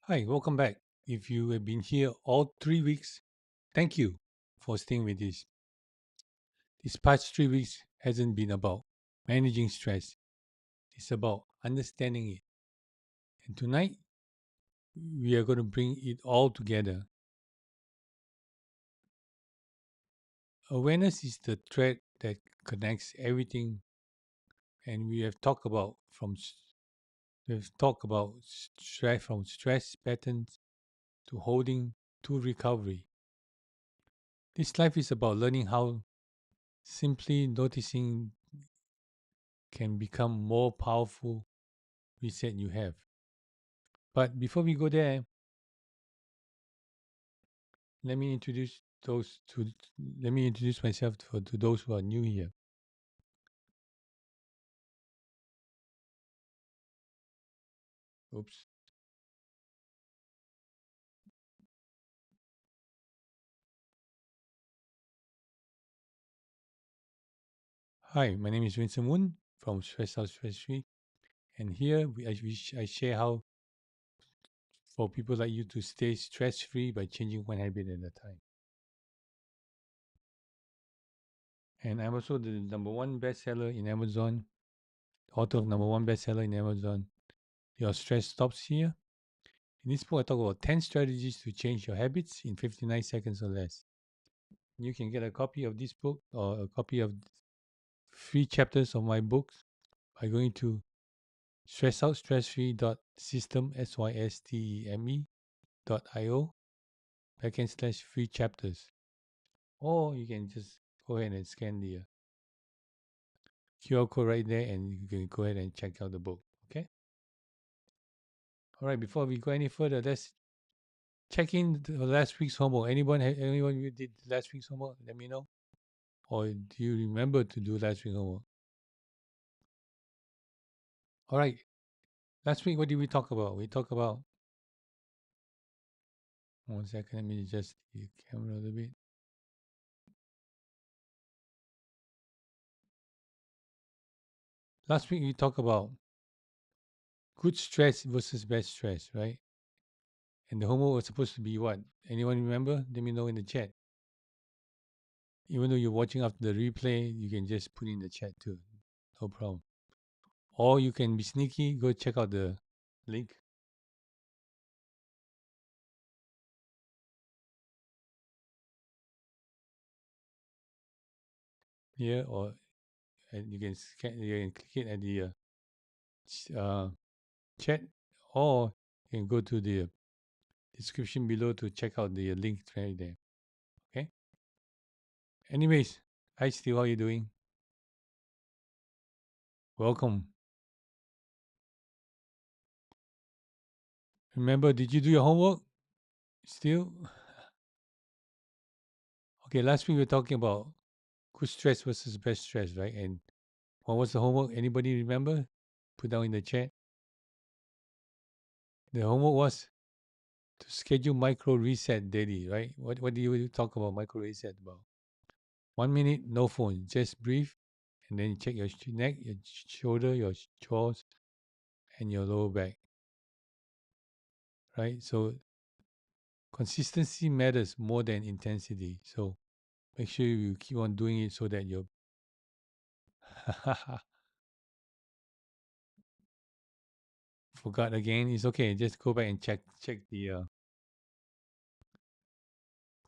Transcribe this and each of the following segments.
Hi, welcome back. If you have been here all 3 weeks, thank you for staying with this. This past 3 weeks hasn't been about managing stress, it's about understanding it. And tonight, we are going to bring it all together. Awareness is the thread that connects everything, and we have talked about stress from stress patterns to holding to recovery. This life is about learning how simply noticing can become more powerful reset you have. But before we go there, let me introduce those to let me introduce myself to those who are new here. Oops. Hi, my name is Vincent Moon from Stress Out Stress Free, and here I share how for people like you to stay stress free by changing one habit at a time. And I'm also the number one bestseller in Amazon, author of number one bestseller in Amazon. Your stress stops here. In this book, I talk about 10 strategies to change your habits in 59 seconds or less. You can get a copy of this book or a copy of free chapters of my books by going to stressoutstressfree.system systeme.io /free chapters. Or you can just go ahead and scan the QR code right there and you can go ahead and check out the book. Okay? All right, before we go any further, let's check in the last week's homework. Anyone you did last week's homework? Let me know. Or do you remember to do last week's homework? All right. Last week, what did we talk about? We talked about 1 second. Let me adjust the camera a little bit. Last week, we talked about good stress versus bad stress, right? And the homework was supposed to be what? Anyone remember? Let me know in the chat. Even though you're watching after the replay, you can just put in the chat too. No problem. Or you can be sneaky, go check out the link here, or and you can click it at the chat, or you can go to the description below to check out the link right there. Okay. Anyways, hi Steve, how are you doing? Welcome. Remember, did you do your homework? Still? Okay, last week we were talking about good stress versus bad stress, right? And what was the homework? Anybody remember? Put down in the chat. The homework was to schedule micro reset daily, right? What do you talk about micro reset about? 1 minute, no phone, just breathe, and then check your neck, your shoulder, your jaws, and your lower back, right? So consistency matters more than intensity. So make sure you keep on doing it so that you're forgot again. It's okay. Just go back and check the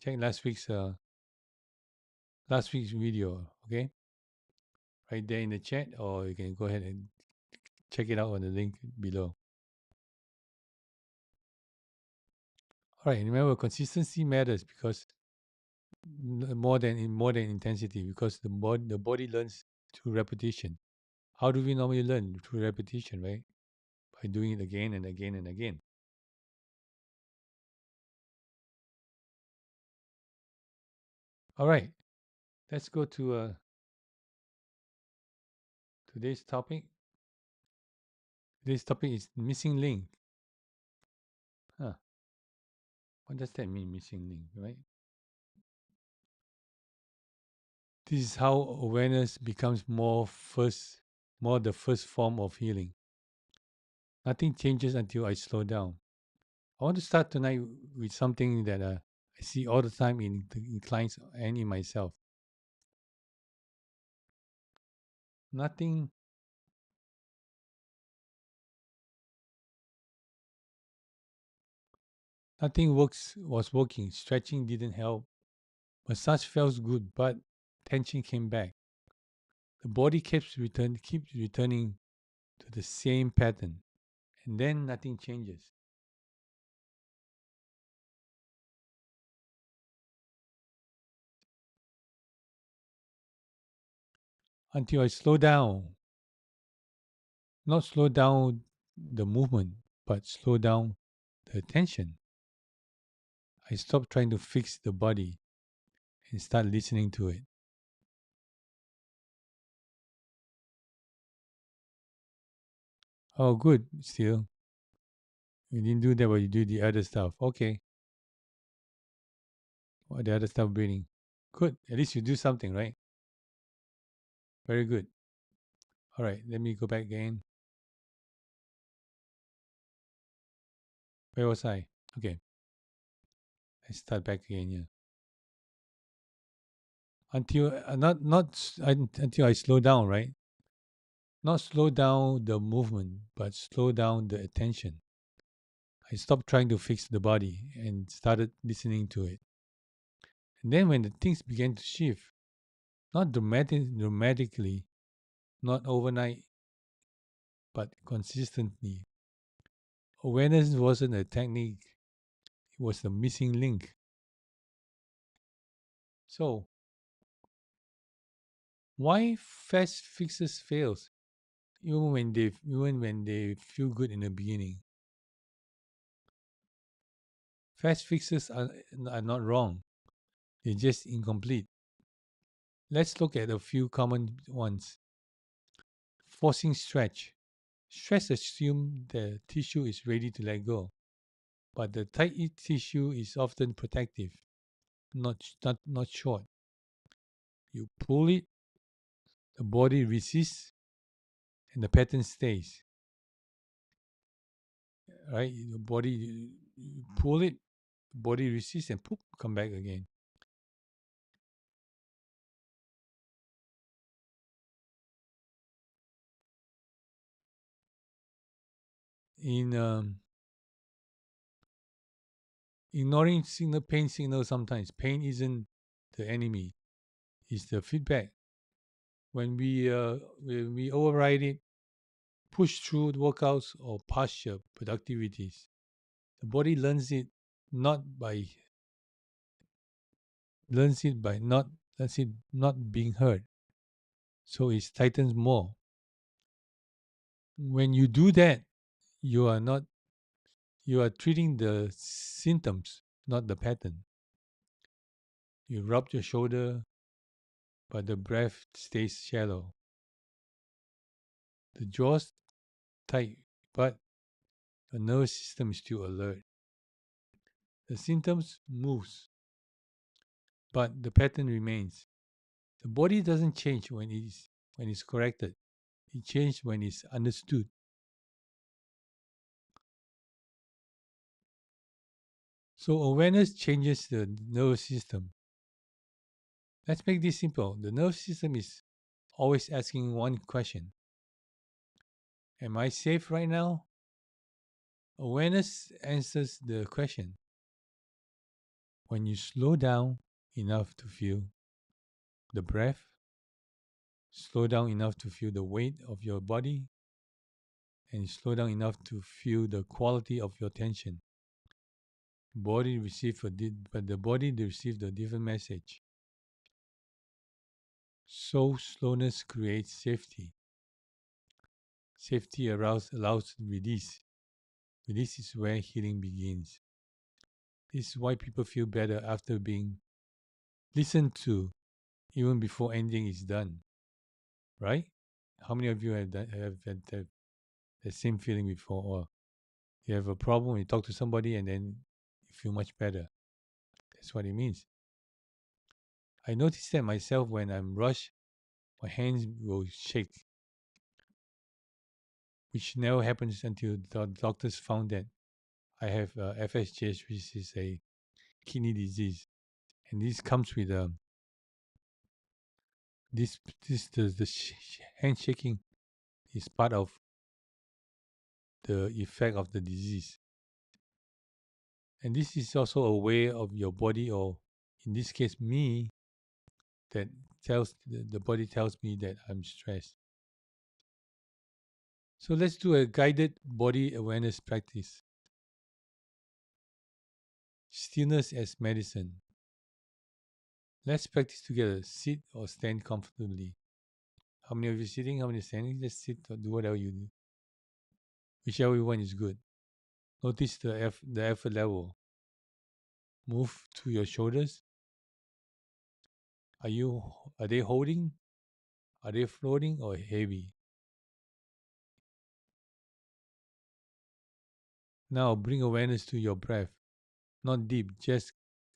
check last week's video. Okay, right there in the chat, or you can go ahead and check it out on the link below. All right. Remember, consistency matters because more than intensity, because the body learns through repetition. How do we normally learn? Through repetition, right? By doing it again and again and again. All right, let's go to today's topic. Today's topic is missing link. Huh. What does that mean, missing link, right? This is how awareness becomes more the first form of healing. Nothing changes until I slow down. I want to start tonight with something that I see all the time in clients and in myself. Nothing, nothing was working. Stretching didn't help. Massage felt good, but tension came back. The body keeps returning to the same pattern, and then nothing changes until I slow down. Not slow down the movement, but slow down the attention. I stop trying to fix the body and start listening to it. Oh, good. Still, you didn't do that, but you do the other stuff. Okay. What the other stuff breathing? Good. At least you do something, right? Very good. All right. Let me go back again. Where was I? Okay. Let's start back again here. Until until I slow down, right? Not slow down the movement, but slow down the attention. I stopped trying to fix the body and started listening to it. And then when the things began to shift, not dramatically, not overnight, but consistently. Awareness wasn't a technique, it was the missing link. So, why fast fixes fails even when they feel good in the beginning? Fast fixes are not wrong, they're just incomplete. Let's look at a few common ones. Forcing stretch. Stretch assumes the tissue is ready to let go, but the tight tissue is often protective, not short. You pull it, the body resists, and the pattern stays. Right? The body, you pull it, the body resists, and poop, come back again. In ignoring pain signal, sometimes pain isn't the enemy; it's the feedback. When we override it, push through the workouts or posture productivities, the body not by learns it not being heard, so it tightens more. When you do that, you are not you are treating the symptoms, not the pattern. You rub your shoulder, but the breath stays shallow. The jaw's tight, but the nervous system is still alert. The symptoms moves, but the pattern remains. The body doesn't change when it's corrected. It changes when it's understood. So awareness changes the nervous system. Let's make this simple. The nervous system is always asking one question: am I safe right now? Awareness answers the question when you slow down enough to feel the breath, slow down enough to feel the weight of your body, and slow down enough to feel the quality of your tension. But the body received a different message. So slowness creates safety. Safety allows release. Release is where healing begins. This is why people feel better after being listened to, even before anything is done. Right? How many of you have had the same feeling before? Or you have a problem, you talk to somebody, and then you feel much better. That's what it means. I notice that myself when I'm rushed, my hands will shake, which never happens until the doctors found that I have FSGS, which is a kidney disease, and this comes with the hand shaking is part of the effect of the disease, and this is also a way of your body, or in this case me, that tells the body tells me that I'm stressed. So let's do a guided body awareness practice. Stillness as medicine. Let's practice together. Sit or stand comfortably. How many of you sitting? How many standing? Just sit or do whatever you do. Whichever one is good. Notice the effort level. Move to your shoulders. Are they holding? Are they floating or heavy? Now bring awareness to your breath. Not deep, just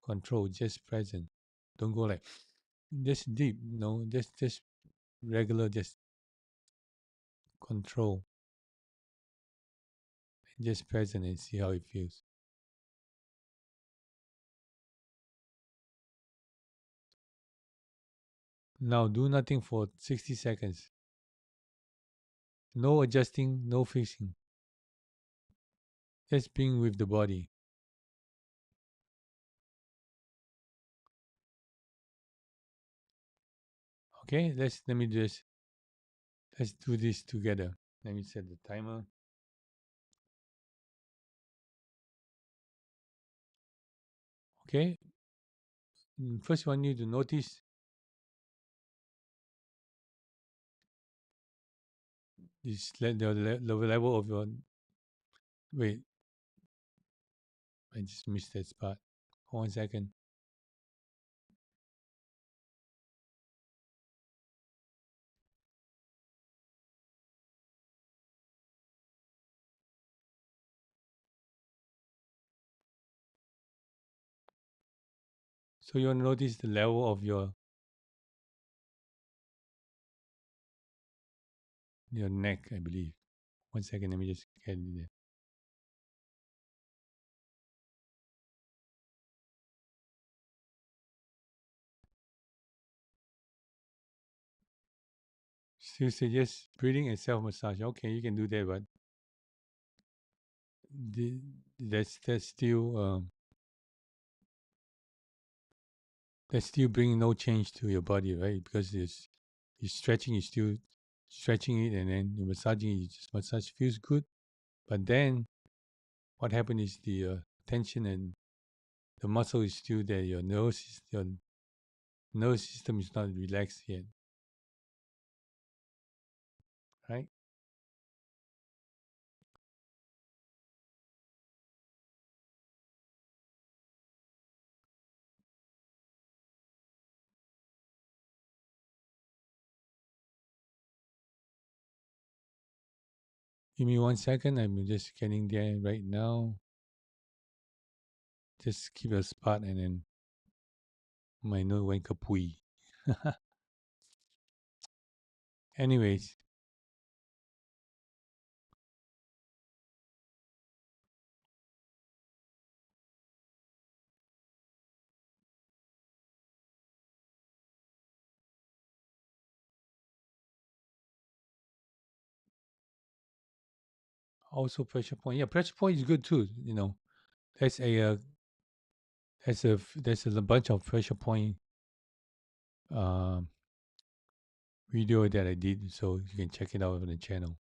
control, just present. Don't go like just deep. No, just regular, just control. Just present and see how it feels. Now do nothing for 60 seconds. No adjusting, no fixing. Just being with the body. Okay, let's do this together. Let me set the timer. Okay. First, I want you to notice the level of your. Wait, I just missed that spot. 1 second. So you want to notice the level of your neck, I believe. 1 second, let me just get it there. Still suggest breathing and self massage. Okay, you can do that, but that's still bringing no change to your body, right? Because you're stretching, you're still stretching it, and then you're massaging it. You just massage feels good, but then what happens is the tension and the muscle is still there. Your nervous system is not relaxed yet, right? Give me 1 second. I'm just getting there right now. Just keep a spot, and then my nose went kapui. Anyways, also pressure point. Yeah, pressure point is good too. There's a bunch of pressure point um, video that I did, so you can check it out on the channel.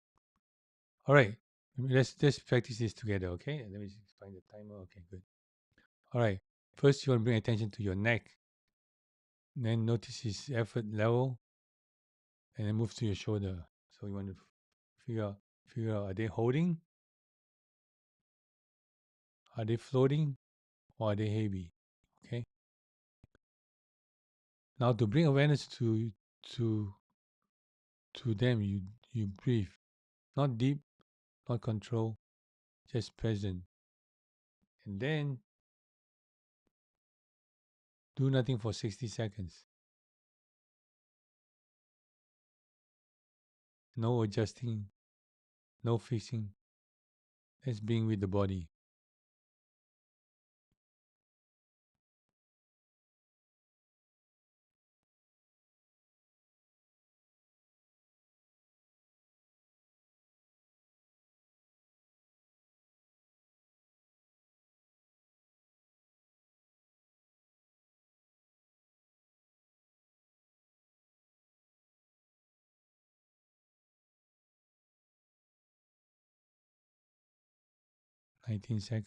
All right, let's practice this together, okay? Let me just find the timer. Okay, good. All right, first you want to bring attention to your neck, then notice his effort level, and then move to your shoulder. So you want to figure out, are they holding, are they floating, or are they heavy? Okay. Now to bring awareness to them, you breathe, not deep, not control, just present. And then do nothing for 60 seconds. No adjusting, no fixing. Just being with the body. 19 seconds.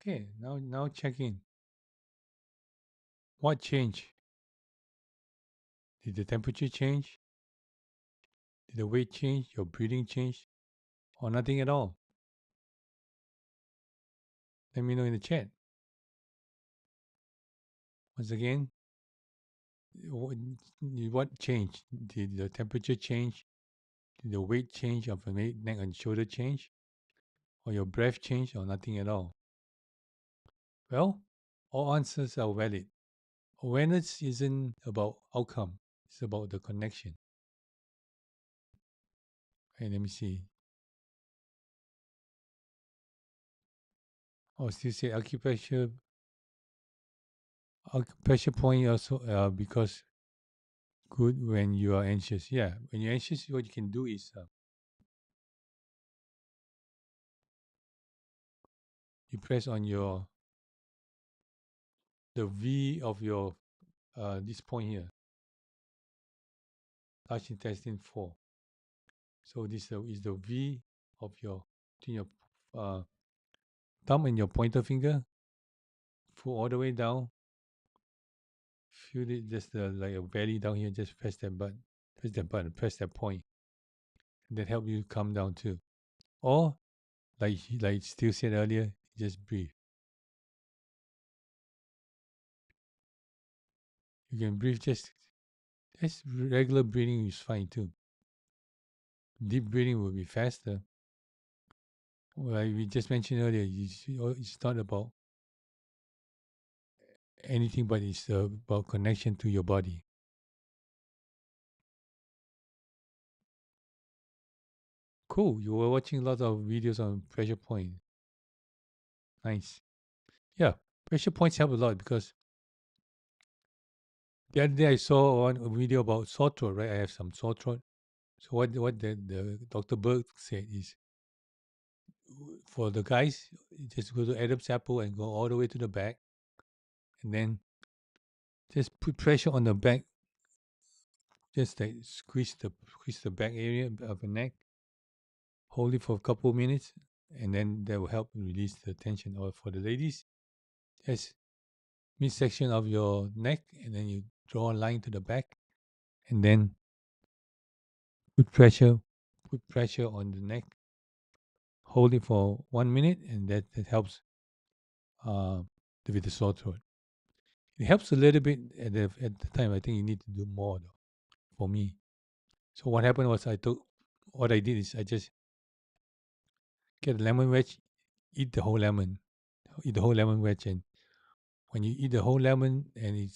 Okay, now check in. What changed? Did the temperature change? Did the weight change? Your breathing change? Or nothing at all? Let me know in the chat. Once again, what changed? Did the temperature change? Did the weight change of the neck and shoulder change? Or your breath change? Or nothing at all? Well, all answers are valid. Awareness isn't about outcome. It's about the connection. Okay, let me see. Oh, still say acupressure point also because good when you are anxious. Yeah, when you're anxious, what you can do is you press on the V of your this point here, large intestine 4. So this is the V of between your thumb and your pointer finger. Pull all the way down. Feel it just like a belly down here. Just press that button. Press that point. That help you calm down too. Or like Steve said earlier, just breathe. You can breathe just regular breathing is fine too. Deep breathing will be faster. Like we just mentioned earlier, it's not about anything, but it's about connection to your body. Cool. You were watching lots of videos on pressure point. Nice. Yeah, pressure points help a lot because the other day I saw a video about sore throat, right? I have some sore throat. So what the Dr. Berg said is for the guys, just go to Adam's apple and go all the way to the back, and then just put pressure on the back, just like squeeze the back area of the neck, hold it for a couple of minutes, and then that will help release the tension. Or for the ladies, just midsection of your neck, and then you draw a line to the back, and then put pressure on the neck, hold it for 1 minute, and that helps uh, with the sore throat. It helps a little bit at the time. I think you need to do more though, for me. So what happened was what I did is I just get a lemon wedge, eat the whole lemon, wedge, and when you eat the whole lemon, and it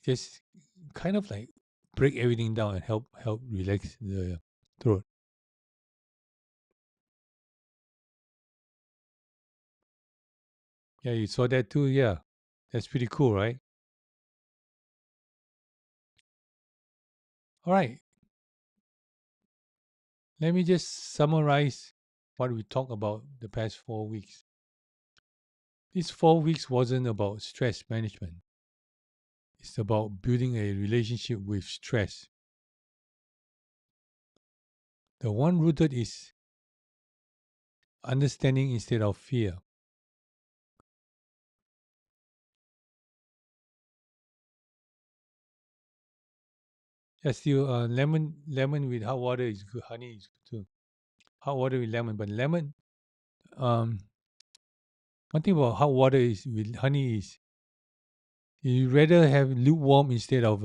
just kind of like break everything down and help relax the throat. Yeah, you saw that too. Yeah, that's pretty cool, right? All right, let me just summarize what we talked about the past 4 weeks. These 4 weeks wasn't about stress management. It's about building a relationship with stress. The one rooted is understanding instead of fear. Yeah, still lemon with hot water is good. Honey is good too. Hot water with lemon, but lemon. Um, one thing about hot water is with honey is you rather have lukewarm instead of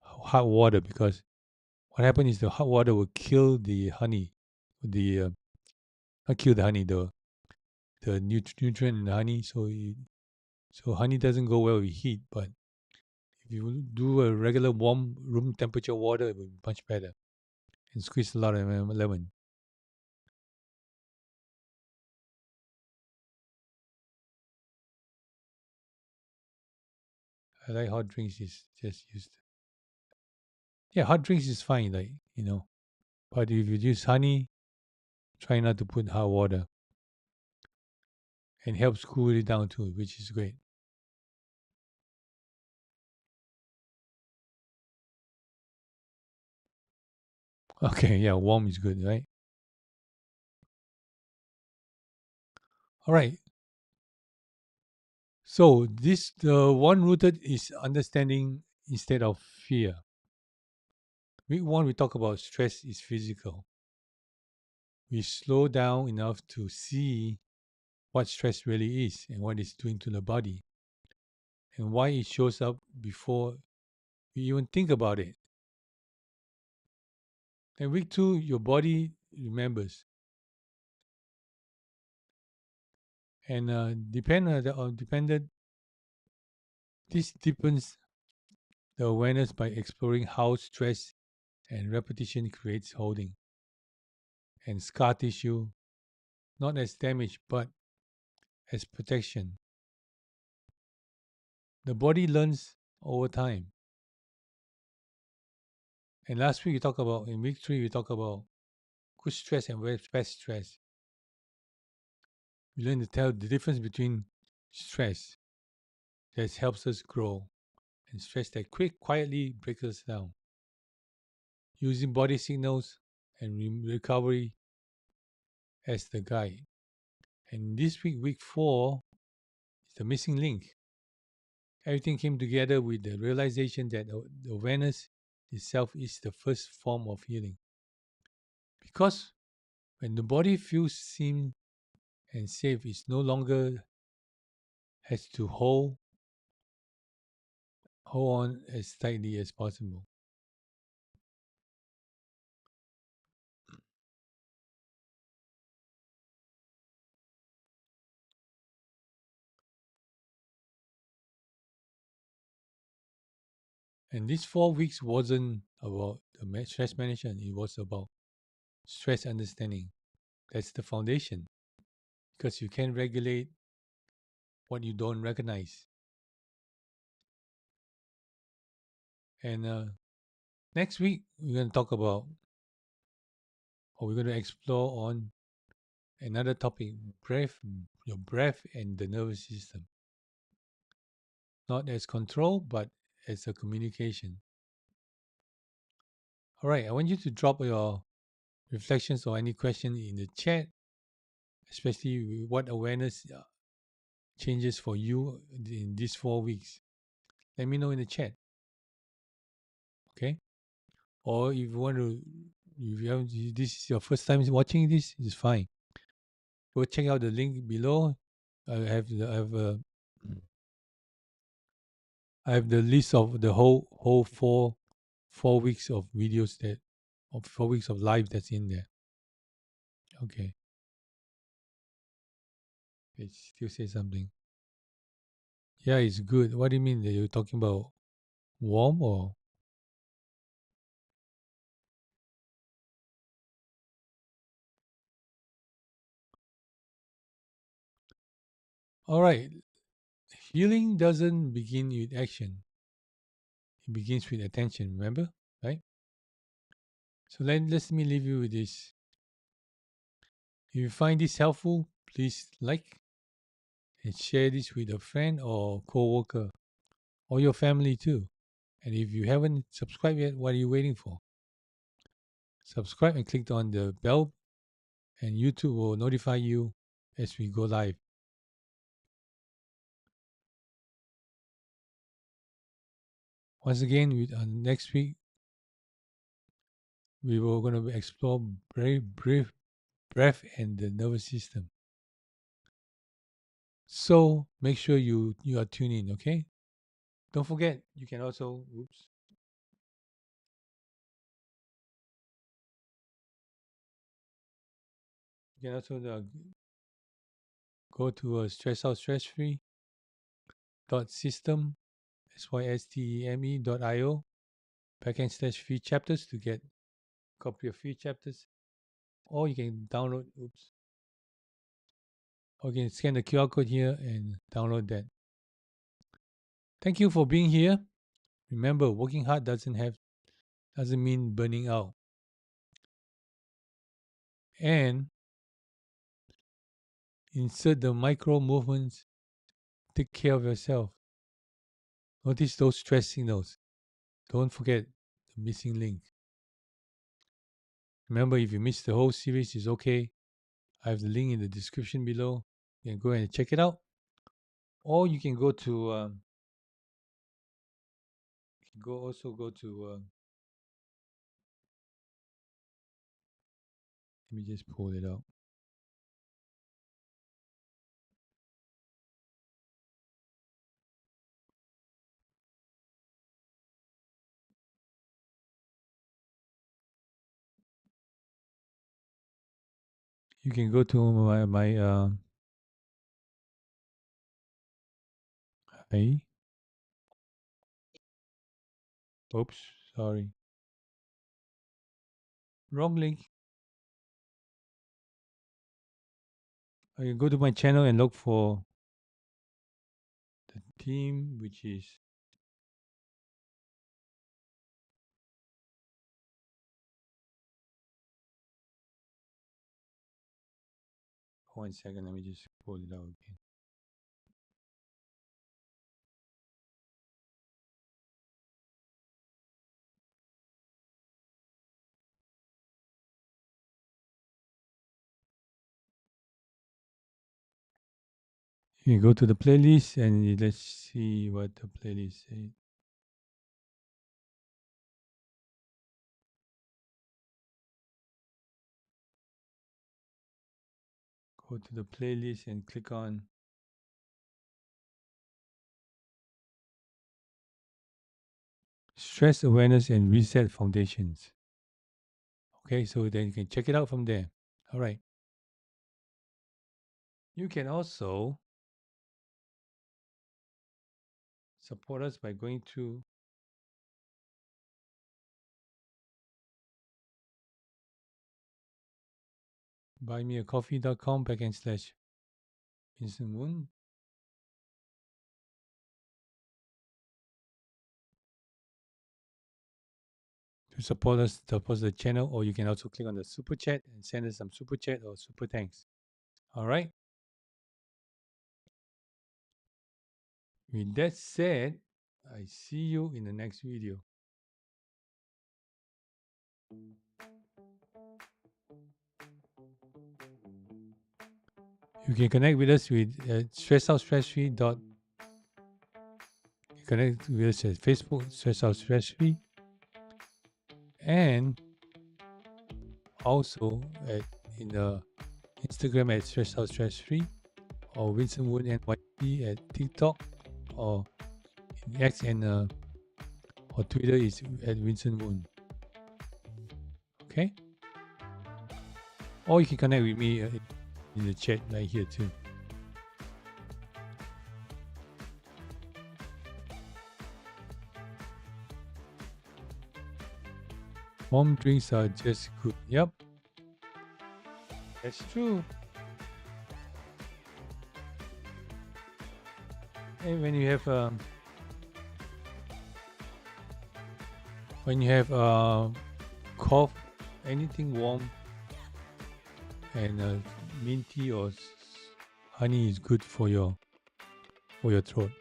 hot water, because what happens is the hot water will kill the honey, the not kill the honey, the nutrient in the honey. So honey doesn't go well with heat, but if you do a regular warm room temperature water, it will be much better. And squeeze a lot of lemon. I like hot drinks. Is just used. Yeah, hot drinks is fine. But if you use honey, try not to put hot water, and helps cool it down too, which is great. Okay, yeah, warm is good, right? All right. So the one rooted is understanding instead of fear. Week one, we talk about stress is physical. We slow down enough to see what stress really is and what it's doing to the body and why it shows up before we even think about it. And week two, your body remembers. And dependent, this deepens the awareness by exploring how stress and repetition creates holding and scar tissue, not as damage but as protection. The body learns over time. And last week in week three, we talk about good stress and bad stress. We learn to tell the difference between stress that helps us grow and stress that quietly breaks us down. Using body signals and recovery as the guide. And this week, week four, is the missing link. Everything came together with the realization that the awareness itself is the first form of healing. Because when the body feels seen and safe, it no longer has to hold on as tightly as possible. And these 4 weeks wasn't about the stress management, it was about stress understanding. That's the foundation. Because you can regulate what you don't recognize. And next week, we're going to talk about, or we're going to explore on another topic, your breath and the nervous system. Not as control, but as a communication. All right, I want you to drop your reflections or any question in the chat, especially what awareness changes for you in these 4 weeks. Let me know in the chat. Okay? Or if you want to, if you have, this is your first time watching this, it's fine. Go check out the link below. I have the list of the whole 4 weeks of videos of 4 weeks of live that's in there. Okay. It still says something. Yeah, it's good. What do you mean that you're talking about warm or? All right. Healing doesn't begin with action. It begins with attention, remember? Right? So let me leave you with this. If you find this helpful, please like and share this with a friend or co-worker or your family too. And if you haven't subscribed yet, what are you waiting for? Subscribe and click on the bell, and YouTube will notify you as we go live. Once again, next week, we were going to explore breath and the nervous system. So make sure you are tuned in, okay? Don't forget, you can also, you can also go to stress out stress free system systeme.io / free chapters to get a copy of free chapters, or you can download or you can scan the QR code here and download that. Thank you for being here. Remember, working hard doesn't mean burning out. And insert the micro movements. Take care of yourself. Notice those stress signals. Don't forget the missing link. Remember, if you missed the whole series, it's okay. I have the link in the description below. You can go and check it out. Or you can go to let me just pull it out. You can go to my oops, sorry. Wrong link. You can go to my channel and look for the theme, which is 1 second. Let me just pull it out again. You go to the playlist and let's see what the playlist says. Go to the playlist and click on Stress Awareness and Reset Foundations. Okay, so then you can check it out from there. All right. You can also support us by going to buymeacoffee.com/Vincent Moon. To support the channel, or you can also click on the super chat and send us some super chat or super thanks. All right. With that said, I see you in the next video. You can connect with us with stressoutstressfree. Connect with us at Facebook, Stress Out Stress Free, and also in the Instagram at Stress Out Stress Free, or Vincent Wood NYC at TikTok, or in X and or Twitter is at Vincent Wood. Okay? Or you can connect with me in the chat right here too. Warm drinks are just good. Yep. That's true. And when you have cough, anything warm and mint tea or honey is good for your throat.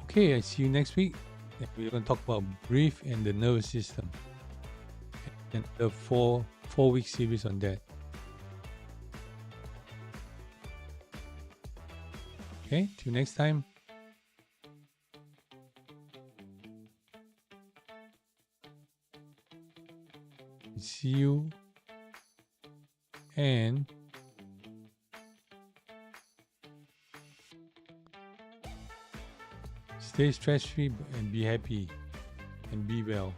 Okay, I see you next week. We're going to talk about breath and the nervous system, and the 4-week series on that. Okay, till next time. See you, and stay stress-free and be happy and be well.